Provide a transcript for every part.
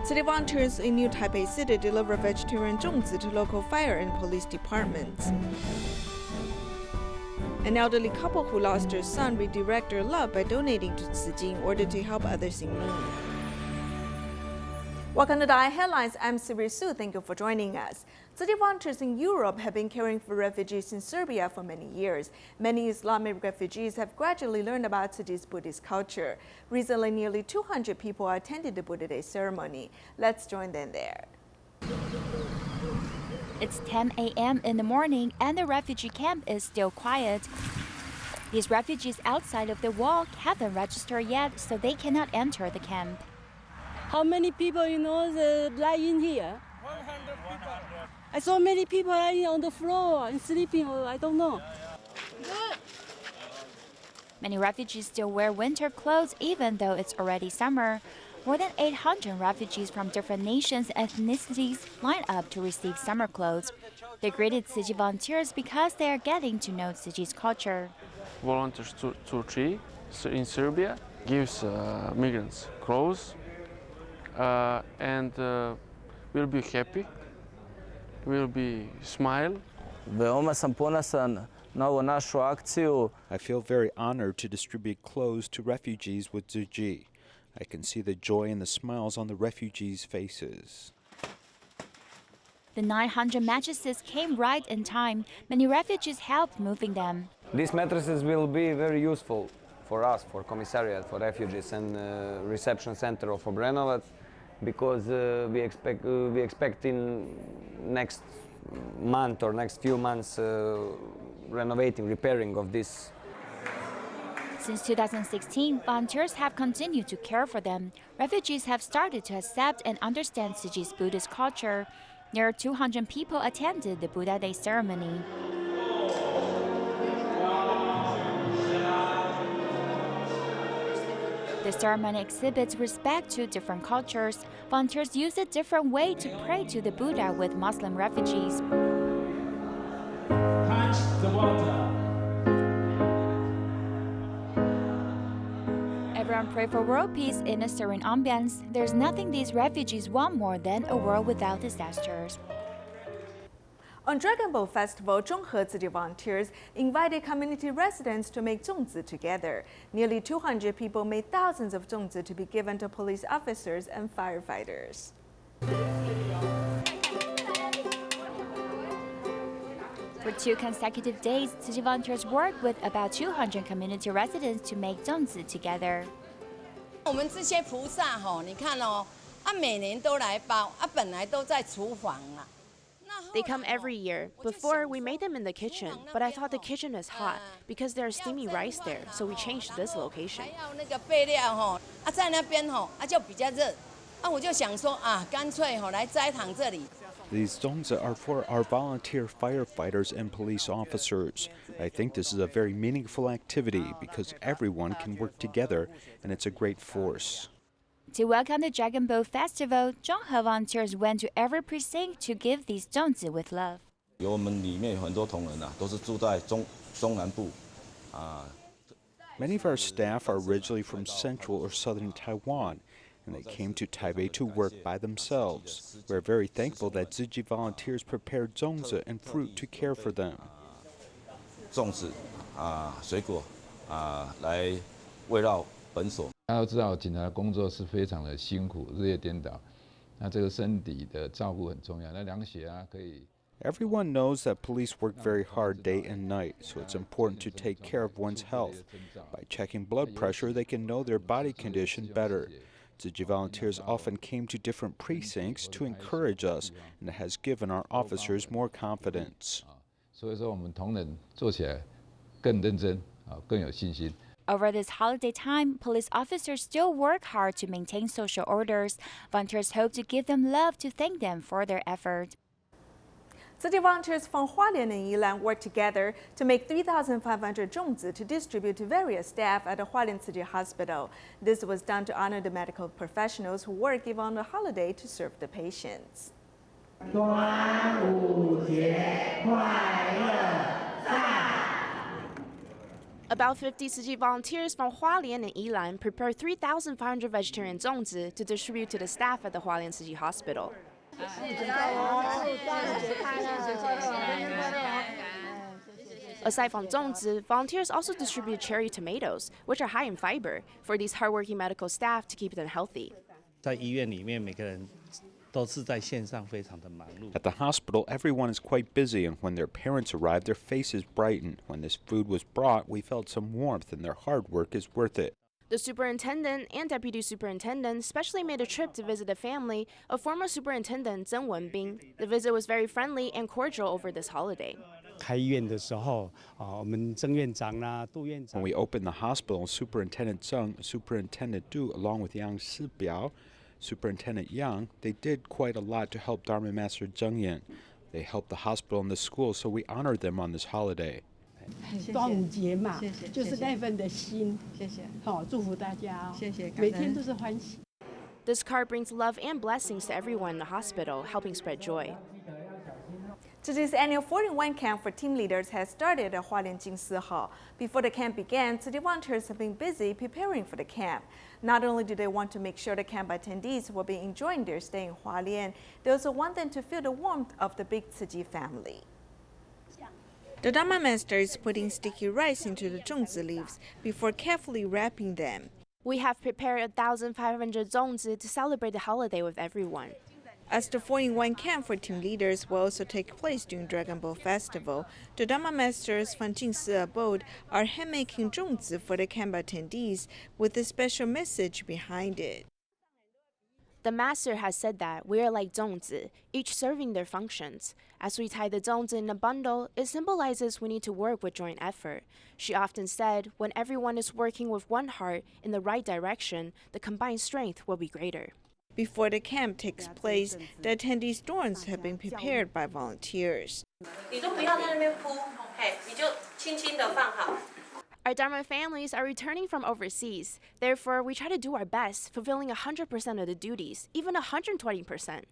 City volunteers in New Taipei City deliver vegetarian zongzi to local fire and police departments. An elderly couple who lost their son redirect their love by donating to Tzu Chi in order to help others in need. Welcome to DaAi Headlines. I'm Siri Su. Thank you for joining us. City volunteers in Europe have been caring for refugees in Serbia for many years. Many Islamic refugees have gradually learned about Tzu Chi's Buddhist culture. Recently, nearly 200 people attended the Buddha Day ceremony. Let's join them there. It's 10 a.m. in the morning and the refugee camp is still quiet. These refugees outside of the wall haven't registered yet, so they cannot enter the camp. How many people, lying here? 100 people. I saw many people lying on the floor and sleeping, I don't know. Many refugees still wear winter clothes even though it's already summer. More than 800 refugees from different nations and ethnicities line up to receive summer clothes. They greeted Tzu Chi volunteers because they are getting to know Tzu Chi's culture. Volunteers Tzu Chi in Serbia gives migrants clothes and will be happy, will be smile. Veoma sam ponosan na ovu našu akciju. I feel very honored to distribute clothes to refugees with Tzu Chi. I can see the joy and the smiles on the refugees' faces. The 900 mattresses came right in time. Many refugees helped moving them. These mattresses will be very useful for us, for Commissariat, for refugees and reception center of Obrenovac, because we expect in next month or next few months renovating, repairing of this. Since 2016, volunteers have continued to care for them. Refugees have started to accept and understand Tzu Chi's Buddhist culture. Near 200 people attended the Buddha Day ceremony. The ceremony exhibits respect to different cultures. Volunteers use a different way to pray to the Buddha with Muslim refugees. Touch the water. Everyone pray for world peace in a serene ambience. There's nothing these refugees want more than a world without disasters. On Dragon Boat Festival, Zhonghe Tzu Chi volunteers invited community residents to make zongzi together. Nearly 200 people made thousands of zongzi to be given to police officers and firefighters. For 2 consecutive days, Tzu Chi volunteers worked with about 200 community residents to make zongzi together. 我们这些菩萨你看每年都来包本来都在厨房 They come every year. Before, we made them in the kitchen, but I thought the kitchen is hot because there's steamy rice there, so we changed this location. 备料在那边就比较热我就想说干脆来斋堂这里 These zongzi are for our volunteer firefighters and police officers. I think this is a very meaningful activity because everyone can work together and it's a great force. To welcome the Dragon Boat Festival, Zhonghe volunteers went to every precinct to give these zongzi with love. 我们里面有很多同仁都是住在中南部 Many of our staff are originally from central or southern Taiwan, and they came to Taipei to work by themselves. We're very thankful that Tzu Chi volunteers prepared zongzi and fruit to care for them. 粽子水果来围绕本所。大家都知道，警察的工作是非常的辛苦，日夜颠倒。那这个身体的照顾很重要。那量血可以。 Everyone knows that police work very hard day and night, so it's important to take care of one's health. By checking blood pressure, they can know their body condition better. Tzu Chi volunteers often came to different precincts to encourage us, and it has given our officers more confidence. 所以说，我们同仁做起来更认真，更有信心。 Over this holiday time, police officers still work hard to maintain social orders. Volunteers hope to give them love to thank them for their effort. Tzu Chi volunteers from Hualien and Yilan worked together to make 3,500 zongzi to distribute to various staff at the Hualien Tzu Chi Hospital. This was done to honor the medical professionals who work even on the holiday to serve the patients. 端午节快乐！ About 50 Tzu Chi volunteers from Hualien and Yilan prepared 3,500 vegetarian zongzi to distribute to the staff at the Hualien Tzu Chi Hospital. Aside from zongzi, volunteers also distribute cherry tomatoes, which are high in fiber, for these hardworking medical staff to keep them healthy. At the hospital, everyone is quite busy, and when their parents arrive, their faces brighten. When this food was brought, we felt some warmth, and their hard work is worth it. The superintendent and deputy superintendent specially made a trip to visit the family of former superintendent Zheng Wenbing. The visit was very friendly and cordial over this holiday. When we opened the hospital, Superintendent Zheng, Superintendent Du, along with Yang Sibiao, Superintendent Yang, they did quite a lot to help Dharma Master Zheng Yan. They helped the hospital and the school, so we honored them on this holiday. 端午节嘛，就是那份的心，好，祝福大家哦，每天都是欢喜。 This card brings love and blessings to everyone in the hospital, helping spread joy. Today's annual 4-in-1 camp for team leaders has started at Hualien Tzu Chi. Before the camp began, city volunteers have been busy preparing for the camp. Not only do they want to make sure the camp attendees will be enjoying their stay in Hualien, they also want them to feel the warmth of the big Tzu Chi family. The Dharma Master is putting sticky rice into the zongzi leaves before carefully wrapping them. We have prepared 1,500 zongzi to celebrate the holiday with everyone. As the 4-in-1 camp for team leaders will also take place during Dragon Boat Festival, the Dharma Masters from Jingsi Abode are handmaking zongzi for the camp attendees with a special message behind it. The master has said that we are like zongzi, each serving their functions. As we tie the zongzi in a bundle, it symbolizes we need to work with joint effort. She often said, when everyone is working with one heart in the right direction, the combined strength will be greater. Before the camp takes place, the attendees' dorms have been prepared by volunteers. Our Dharma families are returning from overseas. Therefore, we try to do our best, fulfilling 100% of the duties, even 120%.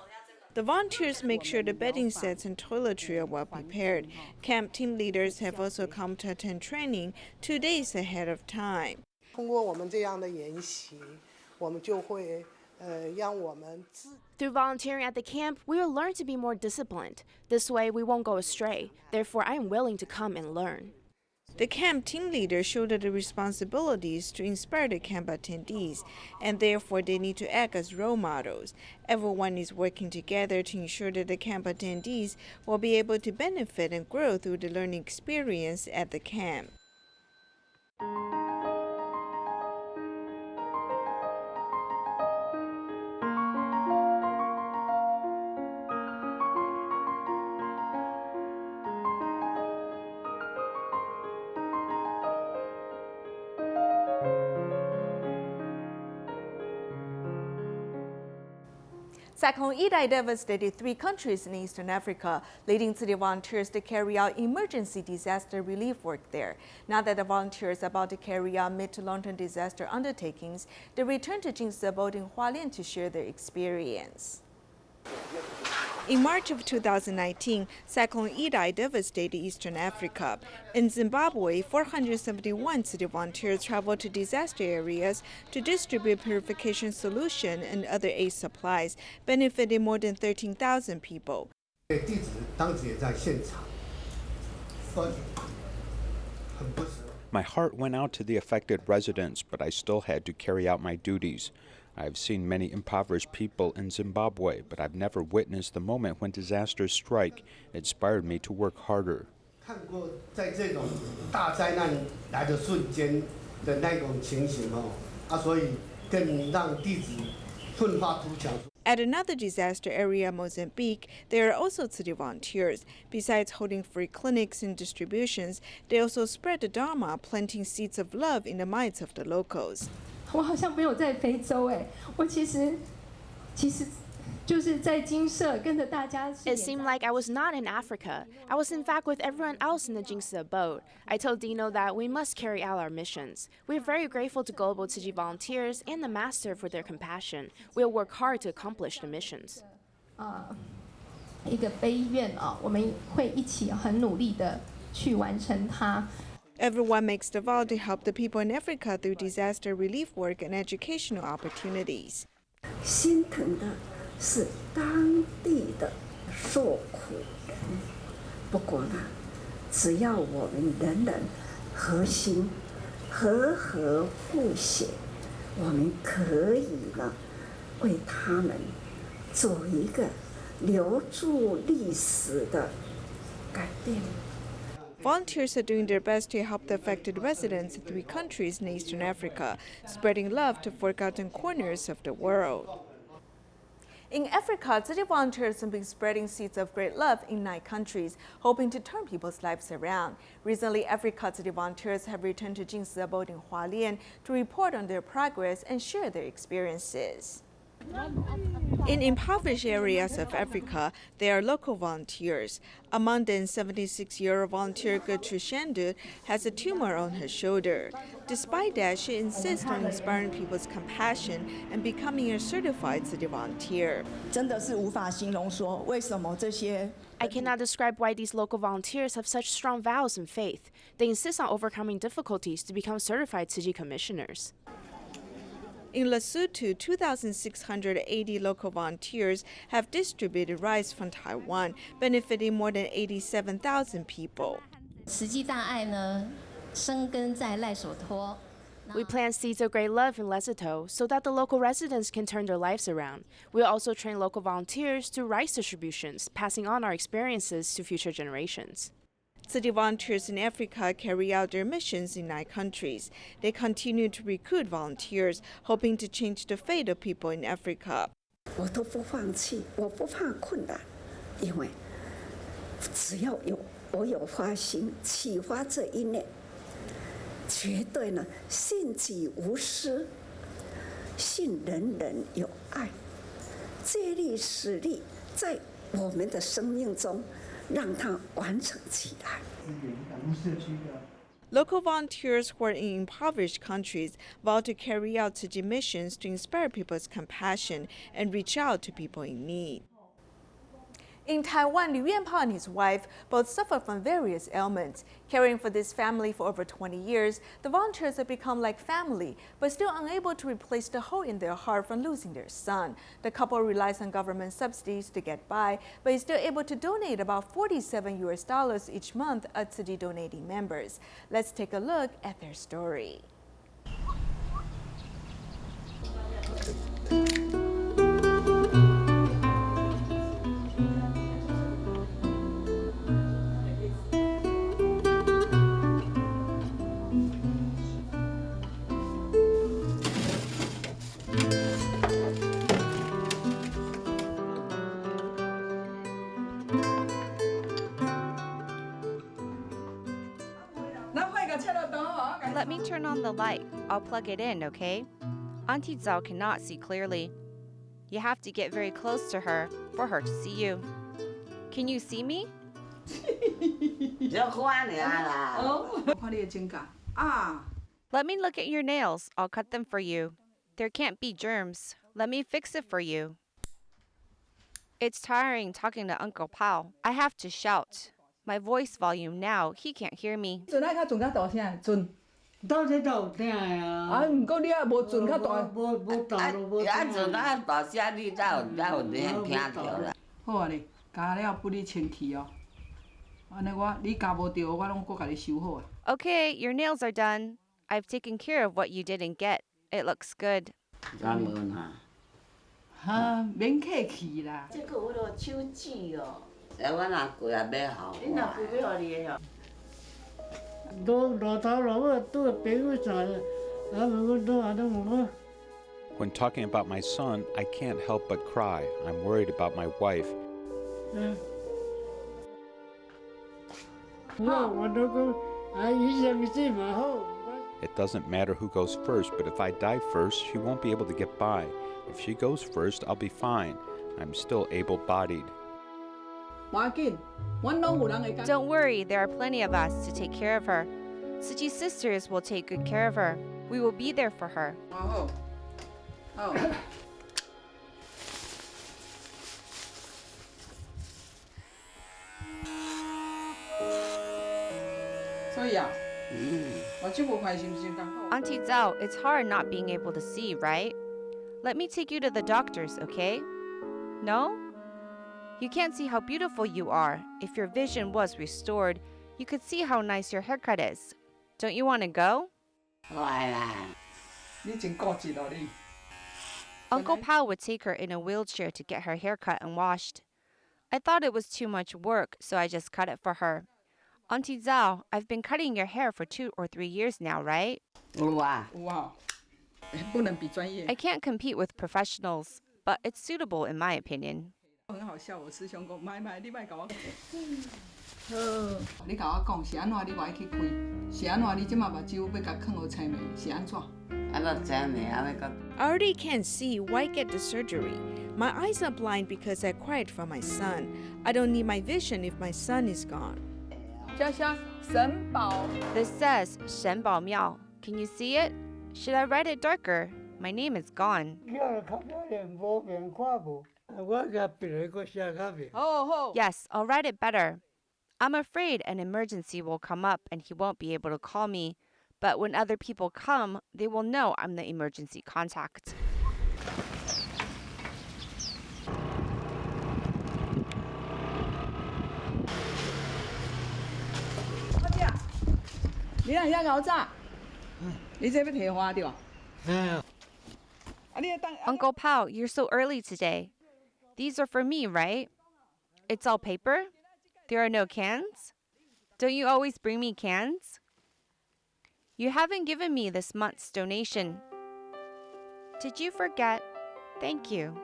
The volunteers make sure the bedding sets and toiletry are well prepared. Camp team leaders have also come to attend training 2 days ahead of time. Through volunteering at the camp, we will learn to be more disciplined. This way, we won't go astray. Therefore, I am willing to come and learn. The camp team leaders shoulder the responsibilities to inspire the camp attendees, and therefore they need to act as role models. Everyone is working together to ensure that the camp attendees will be able to benefit and grow through the learning experience at the camp. Cyclone Idai devastated 3 countries in Eastern Africa, leading city volunteers to carry out emergency disaster relief work there. Now that the volunteers are about to carry out mid to long-term disaster undertakings, they return to Jingsi Abode in Hualien to share their experience. In March of 2019, Cyclone Idai devastated Eastern Africa. In Zimbabwe, 471 city volunteers traveled to disaster areas to distribute purification solution and other aid supplies, benefiting more than 13,000 people. My heart went out to the affected residents, but I still had to carry out my duties. I've seen many impoverished people in Zimbabwe, but I've never witnessed the moment when disasters strike. It inspired me to work harder. At another disaster area, Mozambique, there are also city volunteers. Besides holding free clinics and distributions, they also spread the Dharma, planting seeds of love in the minds of the locals. 我好像没有在非洲哎，我其实就是在金舍跟着大家。It seemed like I was not in Africa. I was in fact with everyone else in the Jingsi Abode. I told Dino that we must carry out our missions. We are very grateful to global Tzu Chi volunteers and the Master for their compassion. We'll work hard to accomplish the missions. 一个悲愿啊，我们会一起很努力的去完成它。Everyone makes the vow to help the people in Africa through disaster relief work and educational opportunities. 心疼的是当地的受苦人。不过呢，只要我们人人合心、和和互协，我们可以呢为他们做一个留住历史的改变。 Volunteers are doing their best to help the affected residents in 3 countries in Eastern Africa, spreading love to forgotten corners of the world. In Africa, Tzu Chi volunteers have been spreading seeds of great love in 9 countries, hoping to turn people's lives around. Recently, Africa Tzu Chi volunteers have returned to Jingsi abode in Hualien to report on their progress and share their experiences. In impoverished areas of Africa, there are local volunteers. Among them, 76-year-old volunteer Gertrude Shandu has a tumor on her shoulder. Despite that, she insists on inspiring people's compassion and becoming a certified Tzu Chi volunteer. I cannot describe why these local volunteers have such strong vows and faith. They insist on overcoming difficulties to become certified Tzu Chi commissioners. In Lesotho, 2,680 local volunteers have distributed rice from Taiwan, benefiting more than 87,000 people. We plant seeds of great love in Lesotho so that the local residents can turn their lives around. We'll also train local volunteers to rice distributions, passing on our experiences to future generations. Tzu Chi volunteers in Africa carry out their missions in 9 countries. They continue to recruit volunteers, hoping to change the fate of people in Africa. 我都不放弃，我不怕困难，因为只要我有发心，启发这一念，绝对呢信己无私，信人人有爱，借力使力，在我们的生命中。 让它完成起来。 Local volunteers who are in impoverished countries vow to carry out Tzu Chi missions to inspire people's compassion and reach out to people in need. In Taiwan, Liu Yanpao and his wife both suffer from various ailments. Caring for this family for over 20 years, the volunteers have become like family, but still unable to replace the hole in their heart from losing their son. The couple relies on government subsidies to get by, but is still able to donate about $47 each month to Tzu Chi donating members. Let's take a look at their story. Let me turn on the light. I'll plug it in, okay? Auntie Zhao cannot see clearly. You have to get very close to her for her to see you. Can you see me? Let me look at your nails. I'll cut them for you. There can't be germs. Let me fix it for you. It's tiring talking to Uncle Pao. I have to shout. My voice volume now, he can't hear me. Okay, your nails are done. I've taken care of what you didn't get. It looks good. When talking about my son, I can't help but cry. I'm worried about my wife. It doesn't matter who goes first, but if I die first, she won't be able to get by. If she goes first, I'll be fine. I'm still able-bodied. Don't worry, there are plenty of us to take care of her. Tzu Chi sisters will take good care of her. We will be there for her. Auntie Zhao, it's hard not being able to see, right? Let me take you to the doctors, okay? No? You can't see how beautiful you are. If your vision was restored, you could see how nice your haircut is. Don't you want to go? Uncle Pao would take her in a wheelchair to get her hair cut and washed. I thought it was too much work, so I just cut it for her. Auntie Zhao, I've been cutting your hair for 2 or 3 years now, right? I can't compete with professionals, but it's suitable in my opinion. I already can't see. Why get the surgery? My eyes are blind because I cried for my son. I don't need my vision if my son is gone. This says 神保庙. Can you see it? Should I write it darker? My name is gone. Yes, I'll write it better. I'm afraid an emergency will come up and he won't be able to call me. But when other people come, they will know I'm the emergency contact. Uncle Pao, you're so early today. These are for me, right? It's all paper? There are no cans? Don't you always bring me cans? You haven't given me this month's donation. Did you forget? Thank you.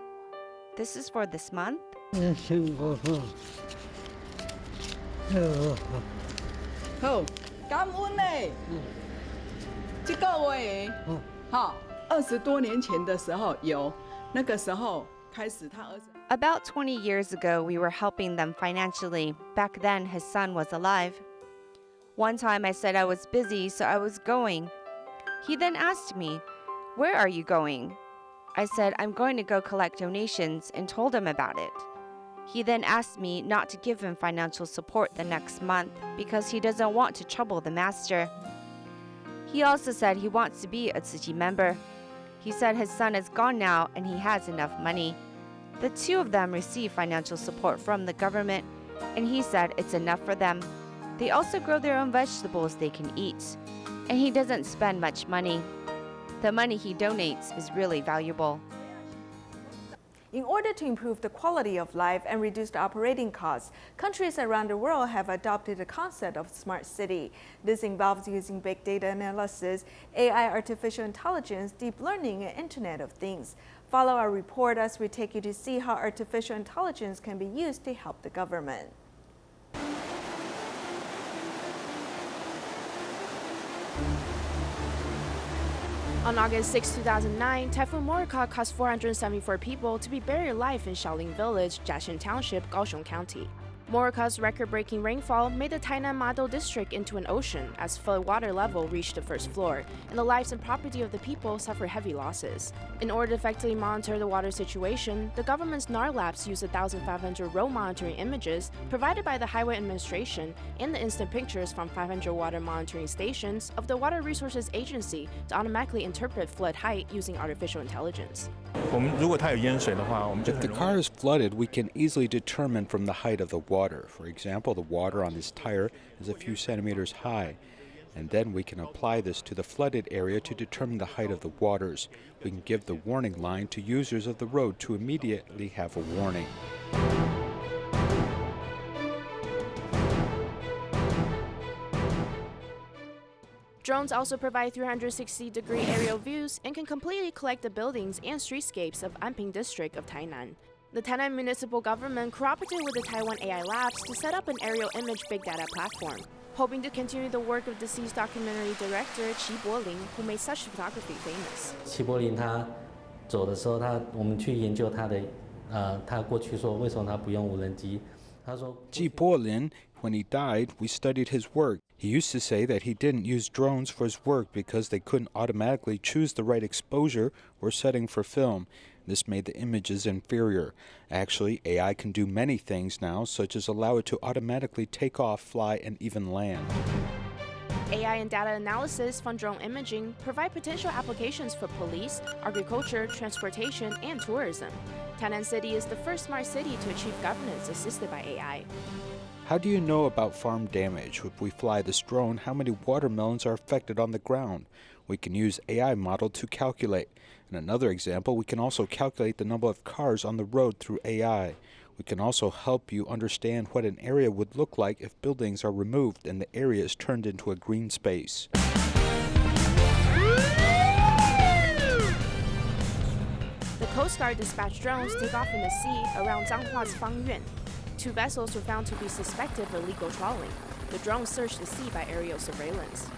This is for this month? About 20 years ago, we were helping them financially. Back then, his son was alive. One time I said I was busy, so I was going. He then asked me, "Where are you going?" I said, "I'm going to go collect donations," and told him about it. He then asked me not to give him financial support the next month because he doesn't want to trouble the master. He also said he wants to be a Tzu Chi member. He said his son is gone now and he has enough money. The two of them receive financial support from the government, and he said it's enough for them. They also grow their own vegetables they can eat, and he doesn't spend much money. The money he donates is really valuable. In order to improve the quality of life and reduce the operating costs, countries around the world have adopted the concept of smart city. This involves using big data analysis, AI, artificial intelligence, deep learning, and Internet of Things. Follow our report as we take you to see how artificial intelligence can be used to help the government. On August 6, 2009, Typhoon Morakot caused 474 people to be buried alive in Shaolin Village, Jiaxing Township, Kaohsiung County. Morakot's record-breaking rainfall made the Tainan Model District into an ocean as flood water level reached the first floor, and the lives and property of the people suffered heavy losses. In order to effectively monitor the water situation, the government's NAR labs used 1,500 road monitoring images provided by the Highway Administration and the instant pictures from 500 water monitoring stations of the Water Resources Agency to automatically interpret flood height using artificial intelligence. If the car is flooded, we can easily determine from the height of the water. For example, the water on this tire is a few centimeters high. And then we can apply this to the flooded area to determine the height of the waters. We can give the warning line to users of the road to immediately have a warning. Drones also provide 360-degree aerial views and can completely collect the buildings and streetscapes of Anping District of Tainan. The Tainan municipal government cooperated with the Taiwan AI Labs to set up an aerial image big data platform, hoping to continue the work of deceased documentary director Qi Bolin, who made such photography famous. 齐柏林他走的时候，我们去研究他过去说为什么他不用无人机。他说 Ji Bolin, when he died, we studied his work. He used to say that he didn't use drones for his work because they couldn't automatically choose the right exposure or setting for film. This made the images inferior. Actually, AI can do many things now, such as allow it to automatically take off, fly, and even land. AI and data analysis from drone imaging provide potential applications for police, agriculture, transportation, and tourism. Tainan City is the first smart city to achieve governance assisted by AI. How do you know about farm damage? If we fly this drone, how many watermelons are affected on the ground? We can use AI model to calculate. In another example, we can also calculate the number of cars on the road through AI. We can also help you understand what an area would look like if buildings are removed and the area is turned into a green space. The Coast Guard dispatched drones take off in the sea around Zhonghe's Fangyuan. 2 vessels were found to be suspected of illegal trawling. The drones searched the sea by aerial surveillance.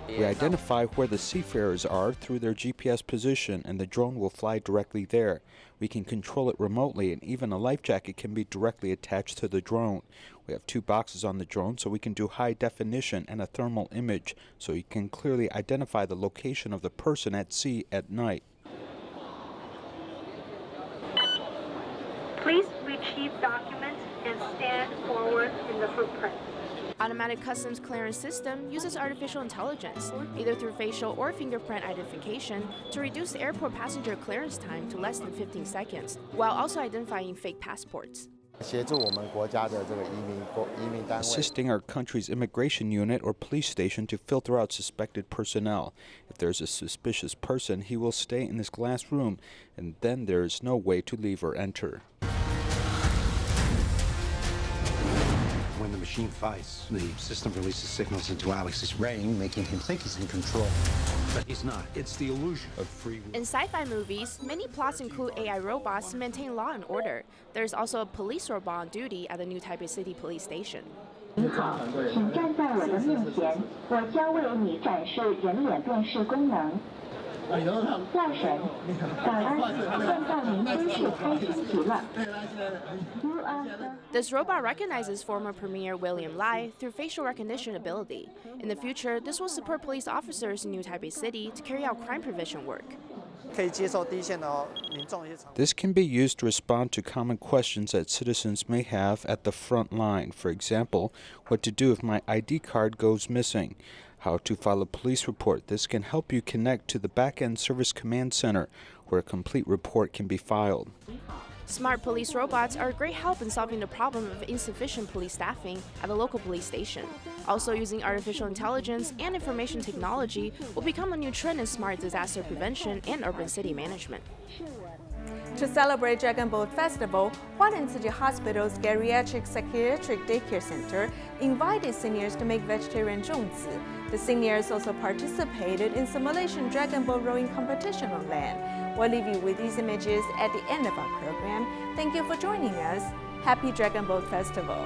We identify where the seafarers are through their GPS position, and the drone will fly directly there. We can control it remotely, and even a life jacket can be directly attached to the drone. We have 2 boxes on the drone, so we can do high definition and a thermal image, so you can clearly identify the location of the person at sea at night. Please retrieve documents and stand forward in the footprint. Automatic customs clearance system uses artificial intelligence, either through facial or fingerprint identification, to reduce the airport passenger clearance time to less than 15 seconds, while also identifying fake passports. Assisting our country's immigration unit or police station to filter out suspected personnel. If there's a suspicious person, he will stay in this glass room, and then there is no way to leave or enter. When the machine fights, the system releases signals into Alex's brain, making him think he's in control. But he's not. It's the illusion of free will. In sci-fi movies, many plots include AI robots to maintain law and order. There's also a police robot on duty at the new Taipei City police station. 你好，请站在我的面前，我将为你展示人脸辨识功能。药神，感恩，现在您真是开心极了。This robot recognizes former Premier William Lai through facial recognition ability. In the future, this will support police officers in New Taipei City to carry out crime prevention work. This can be used to respond to common questions that citizens may have at the front line. For example, what to do if my ID card goes missing, how to file a police report. This can help you connect to the back-end service command center, where a complete report can be filed. Smart police robots are a great help in solving the problem of insufficient police staffing at a local police station. Also, using artificial intelligence and information technology will become a new trend in smart disaster prevention and urban city management. To celebrate Dragon Boat Festival, Hualien Tzu Chi Hospital's Geriatric Psychiatric Daycare Center invited seniors to make vegetarian zongzi. The seniors also participated in simulation dragon boat rowing competition on land. We'll leave you with these images at the end of our program. Thank you for joining us. Happy Dragon Boat Festival!